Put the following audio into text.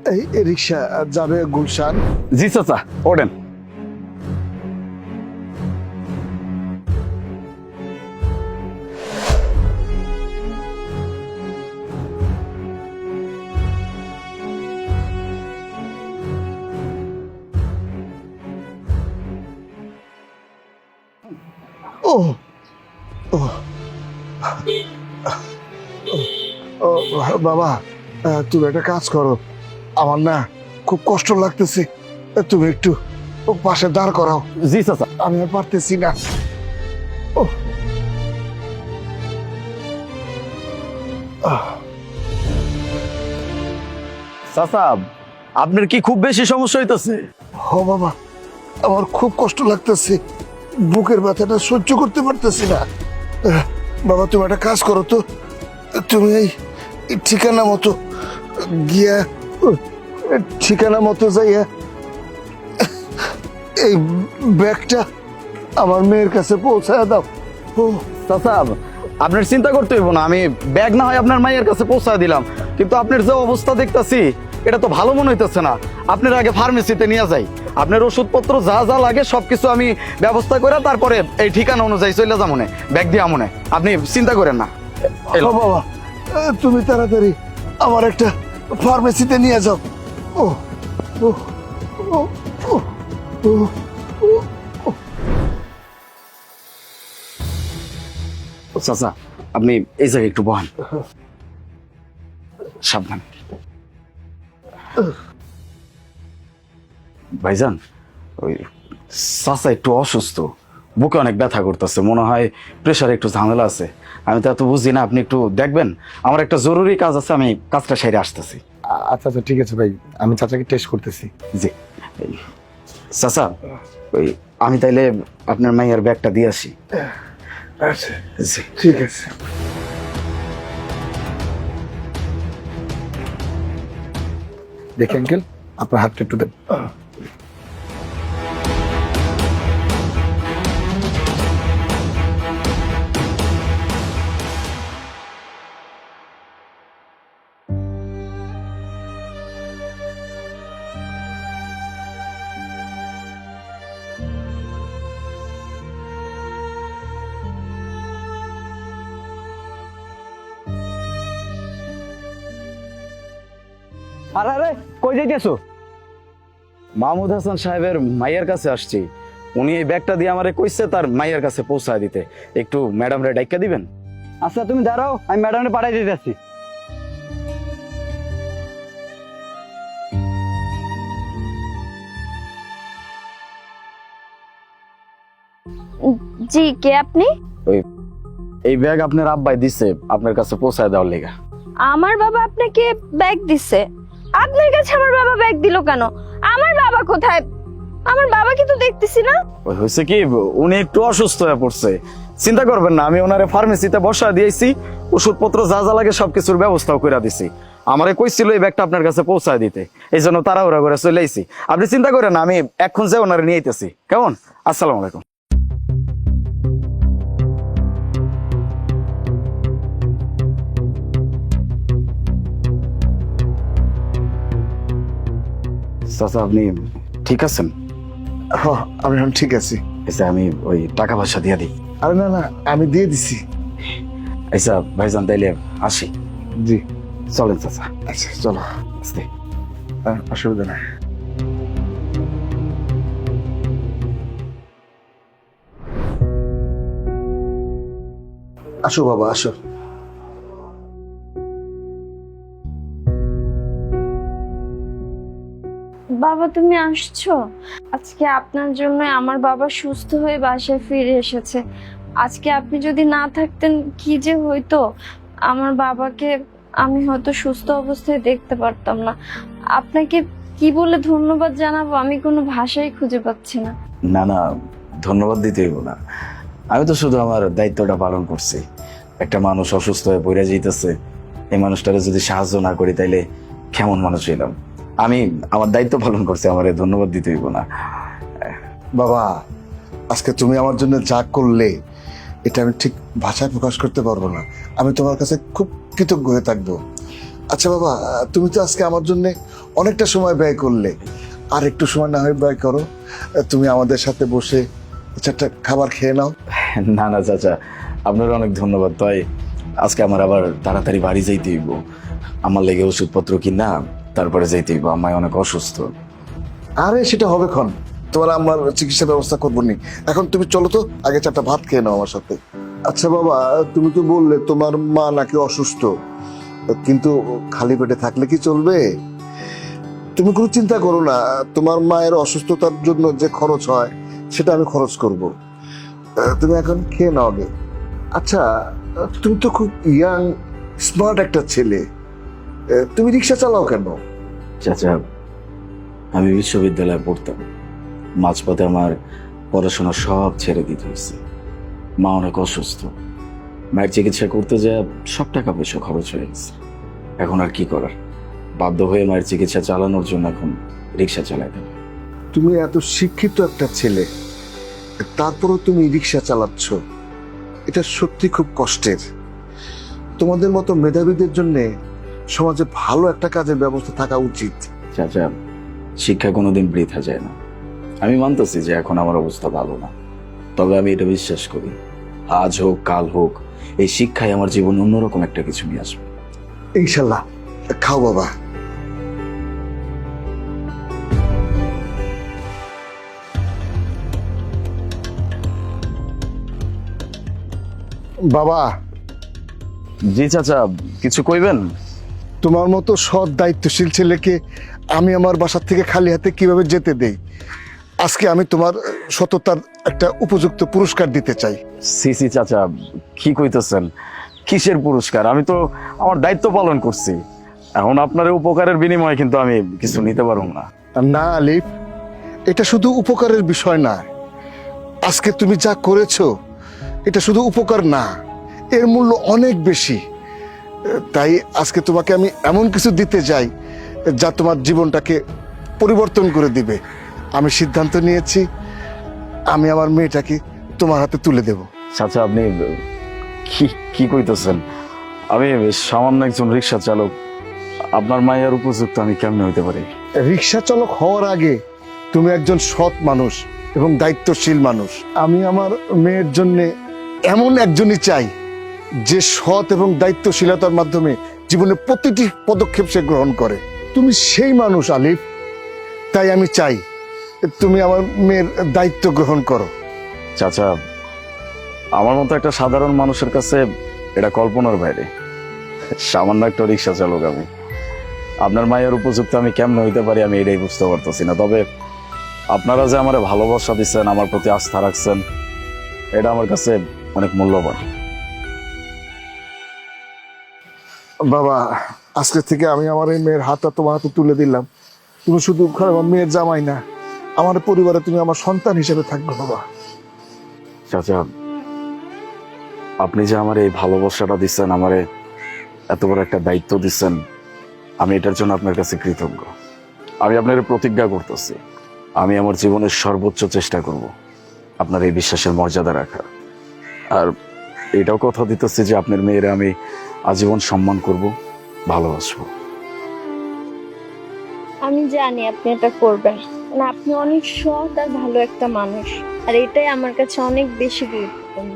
এই রিক্সা যাবে গুলশান? জি চাচা, ওঠেন। ও ও ও বাবা, তুমি একটা কাজ করো, আমার না খুব কষ্ট লাগতেছে, তুমি একটু পাশে দাঁড় করাও। জি চাচা। আমি আর পারতেছি না। ও চাচা, আপনার কি খুব বেশি সমস্যা হইতেছে? হ বাবা, আমার খুব কষ্ট লাগতেছে, বুকের ব্যথাটা সহ্য করতে পারতেছি না। বাবা তুমি একটা কাজ করো তো, তুমি এই ঠিকানা মতো গিয়া, ঠিকানা মতো যাইয়া এই ব্যাগটা আমার মেয়ের কাছে পৌঁছায় দাও। ও চাচা, আপনার চিন্তা করতে হইব না, আমি ব্যাগ না হয় আপনার মায়ের কাছে পৌঁছায় দিলাম, কিন্তু আপনার যে অবস্থা দেখতাছি এটা তো ভালো মনে হইতেছে না। আপনার আগে ফার্মেসিতে নিয়ে যাই, আপনার ওষুধপত্র যা যা লাগে সবকিছু আমি ব্যবস্থা করে তারপরে এই ঠিকানা অনুযায়ী চলে যাবো না, ব্যাগ দিয়ে আমনে, আপনি চিন্তা করেন না। ও বাবা, তুমি তাড়াতাড়ি আমার একটা ফার্মেসিতে নিয়ে যাও। ও ও ও ও ও চাচা, আপনি এই জায়গায় একটু বহান, সাবধান। ভাইজান, ওই চাচা একটু অসুস্থ, বুকে অনেক ব্যথা করতেছে, মনে হয় প্রেশারে একটু ঝামেলা আছে। আমি তো এত বুঝি না, আপনি একটু দেখবেন, আমার একটা জরুরি কাজ আছে, আমি কাজটা সেরে আসতেছি। আচ্ছা আচ্ছা ঠিক আছে ভাই, আমি চাচাকে টেস্ট করতেছি। জি এই, চাচা, ওই আমি তাইলে আপনার মাইয়ার ব্যাগটা দিয়ে আসি। আচ্ছা জি ঠিক আছে। দেখি আঙ্কেল, আপনার হাতটা একটু দেন। আরে আরে, কই যাইতেছো? মাহমুদ হাসান সাহেবের মাইয়ার কাছে আসছি, উনি এই ব্যাগটা দিয়ে আমারে কইছে তার মাইয়ার কাছে পৌঁছায় দিতে, একটু ম্যাডাম রে ডাইকা দিবেন। আচ্ছা তুমি দাঁড়াও, আমি ম্যাডামে পাঠাই দিতে যাচ্ছি। জি, কে আপনি? ওই এই ব্যাগ আপনার আব্বাই দিছে আপনার কাছে পৌঁছায় দেওয়ার লেগা। আমার বাবা আপনাকে ব্যাগ দিছে? আপনার কাছে আমার বাবা ব্যাগ দিল কেন? আমার বাবা কোথায়? আমার বাবাকে তো দেখতেছি না। ওই হয়েছে কি, উনি একটু অসুস্থ হয়ে পড়ছে, চিন্তা করবেন না, আমি ওনারে ফার্মেসিতে বসায় দিয়েছি, ওষুধপত্র যা যা লাগে সবকিছুর ব্যবস্থাও করে দিছি। আমারে কইছিল এই ব্যাগটা আপনার কাছে পৌঁছায় দিতে, এই জন্য তাড়াহুড়া করে চলে আইছি। আপনি চিন্তা করেন না, আমি এখন যে ওনারে নিয়ে আইতেছি। কেমন? আসসালামু আলাইকুম। চাচা, আপনি ঠিক আছেন? হ্যাঁ আমি এখন ঠিক আছি। আচ্ছা, আমি ওই টাকা পয়সা দিয়ে দিই। আরে না না, আমি দিয়ে দিছি। আচ্ছা ভাইজান, তাইলে আসি। জি চলেন চাচা। আচ্ছা চলো। আস্তে। অসুবিধা নাই। আসো বাবা আসো। বাবা তুমি আসছো? আজকে আপনার জন্য আমার বাবা সুস্থ হয়ে বাসায় ফিরে এসেছে। আজকে আপনি যদি না থাকতেন কি যে হইতো, আমার বাবাকে আমি হয়তো সুস্থ অবস্থায় দেখতে পারতাম না। আপনাকে কি বলে ধন্যবাদ জানাবো, আমি কোনো ভাষাই খুঁজে পাচ্ছি না। না না, ধন্যবাদ দিতে হইব না, আমি তো শুধু আমার দায়িত্বটা পালন করছি। একটা মানুষ অসুস্থ হয়ে পড়ে যাইতেছে, এই মানুষটারে যদি সাহায্য না করি তাইলে কেমন মানুষ হইলাম। আমি আমার দায়িত্ব পালন করছি, আমার ধন্যবাদ দিতে হইব না। বাবা, আজকে তুমি আমার জন্য যা করলে এটা আমি ঠিক ভাষায় প্রকাশ করতে পারবো না। আমি তোমার কাছে খুব কৃতজ্ঞ হয়ে থাকবো। আচ্ছা বাবা, তুমি তো আজকে আমার জন্য অনেকটা সময় ব্যয় করলে, আর একটু সময় না হয় ব্যয় করো। তুমি আমাদের সাথে বসে একটা খাবার খেয়ে নাও। না না চাচা, আপনার অনেক ধন্যবাদ। তাই আজকে আমার আবার তাড়াতাড়ি বাড়ি যাইতে হইব, আমার লেগে ওষুধপত্র কিনা তারপরে যাইতে হইব, আমায় অনেক অসুস্থ। আরে সেটা হবে ক্ষণ, তোমার আমার চিকিৎসা ব্যবস্থা করবো নি। এখন তুমি চলো তো, আগে 4টা ভাত খেয়ে নাও আমার সাথে। আচ্ছা বাবা, তুমি তো বললে তোমার মা নাকি অসুস্থ, কিন্তু খালি পেটে থাকলে কি চলবে? তুমি কোনো চিন্তা করো না, তোমার মায়ের অসুস্থতার জন্য যে খরচ হয় সেটা আমি খরচ করব। তুমি এখন খেয়ে নাও আগে। আচ্ছা, তুমি তো খুব ইয়াং স্মার্ট একটা ছেলে, তুমি রিক্সা চালাও কেন? চাচা, আমি বিশ্ববিদ্যালয়ে পড়তাম, মাঝপথে আমার পড়াশোনা সব ছেড়ে দিতে হয়েছে। মা অনেক অসুস্থ, মায়ের চিকিৎসা করতে যা সব টাকা পয়সা খরচ হয়ে গেছে। এখন আর কি করার, বাধ্য হয়ে মায়ের চিকিৎসা চালানোর জন্য এখন রিক্সা চালাইতে হবে। তুমি এত শিক্ষিত একটা ছেলে, তারপরও তুমি রিক্সা চালাচ্ছ, এটা সত্যি খুব কষ্টের। তোমাদের মতো মেধাবীদের জন্য সমাজে ভালো একটা কাজের ব্যবস্থা থাকা উচিত। চাচা, শিক্ষা কোনোদিন বৃথা যায় না। আমি মানতেছি যে এখন আমার অবস্থা ভালো না, তবে আমি এটা বিশ্বাস করি আজ হোক কাল হোক এই শিক্ষায় আমার জীবনে অন্যরকম একটা কিছু নিয়ে আসবে। ইনশাল্লাহ, খাও বাবা। বাবা, জি চাচা, কিছু কইবেন? তোমার মতো সৎ দায়িত্বশীল ছেলেকে আমি আমার বাসা থেকে খালি হাতে কিভাবে যেতে দেই? আজকে আমি তোমার সততার একটা উপযুক্ত পুরস্কার দিতে চাই। সি সি চাচা, কি কইতেছেন? কিসের পুরস্কার? আমি তো আমার দায়িত্ব পালন করছি, এখন আপনার এই উপকারের বিনিময়ে কিন্তু আমি কিছু নিতে পারবো না। না আলিফ, এটা শুধু উপকারের বিষয় না। আজকে তুমি যা করেছো এটা শুধু উপকার না, এর মূল্য অনেক বেশি। তাই আজকে তোমাকে আমি এমন কিছু দিতে চাই যা তোমার জীবনটাকে পরিবর্তন করে দিবে। আমি সিদ্ধান্ত নিয়েছি, আমি আমার মেয়েটাকে তোমার হাতে তুলে দেব। চাচা, আপনি কি কি কইতেছেন? আমি সামান্য একজন রিক্সা চালক, আপনার মায়ের উপযুক্ত আমি কেমনে হইতে পারি? রিক্সা চালক হওয়ার আগে তুমি একজন সৎ মানুষ এবং দায়িত্বশীল মানুষ। আমি আমার মেয়ের জন্য এমন একজনই চাই যে সৎ এবং দায়িত্বশীলতার মাধ্যমে জীবনে প্রতিটি পদক্ষেপ সে গ্রহণ করে। তুমি সেই মানুষ আলিফ, তাই আমি চাই তুমি আমার মেয়ের দায়িত্ব গ্রহণ করো। চাচা, আমার মতো একটা সাধারণ মানুষের কাছে এটা কল্পনার বাইরে। সামান্য একটা রিক্সা চালক আমি, আপনার মায়ের উপযুক্ত আমি কেমনে হইতে পারি আমি এটাই বুঝতে পারতেছি না। তবে আপনারা যে আমার ভালোবাসা দিচ্ছেন, আমার প্রতি আস্থা রাখছেন, এটা আমার কাছে অনেক মূল্যবান। বাবা, আজকে থেকে আমি আমার এই মেয়ের হাতটা তোমার হাতে তুলে দিলাম। তুমি শুধু আমার মেয়ের জামাই না, আমার পরিবারে তুমি আমার সন্তান হিসেবে থাকবে বাবা। চাচা, আপনি যে আমার এই ভালোবাসাটা দিচ্ছেন, আমারে এত বড় একটা দায়িত্ব দিচ্ছেন, আমি এটার জন্য আপনার কাছে কৃতজ্ঞ। আমি আপনার প্রতিজ্ঞা করতেছি, আমি আমার জীবনের সর্বোচ্চ চেষ্টা করব আপনার এই বিশ্বাসের মর্যাদা রাখার। আর এটাও কথা দিতেছি যে আপনার মেয়েরা আমি আজীবন সম্মান করব, ভালোবাসবো। আমি জানি আপনি এটা করবেন না, আপনি অনেক সৎ আর ভালো একটা মানুষ, আর এটাই আমার কাছে অনেক বেশি গুরুত্বপূর্ণ।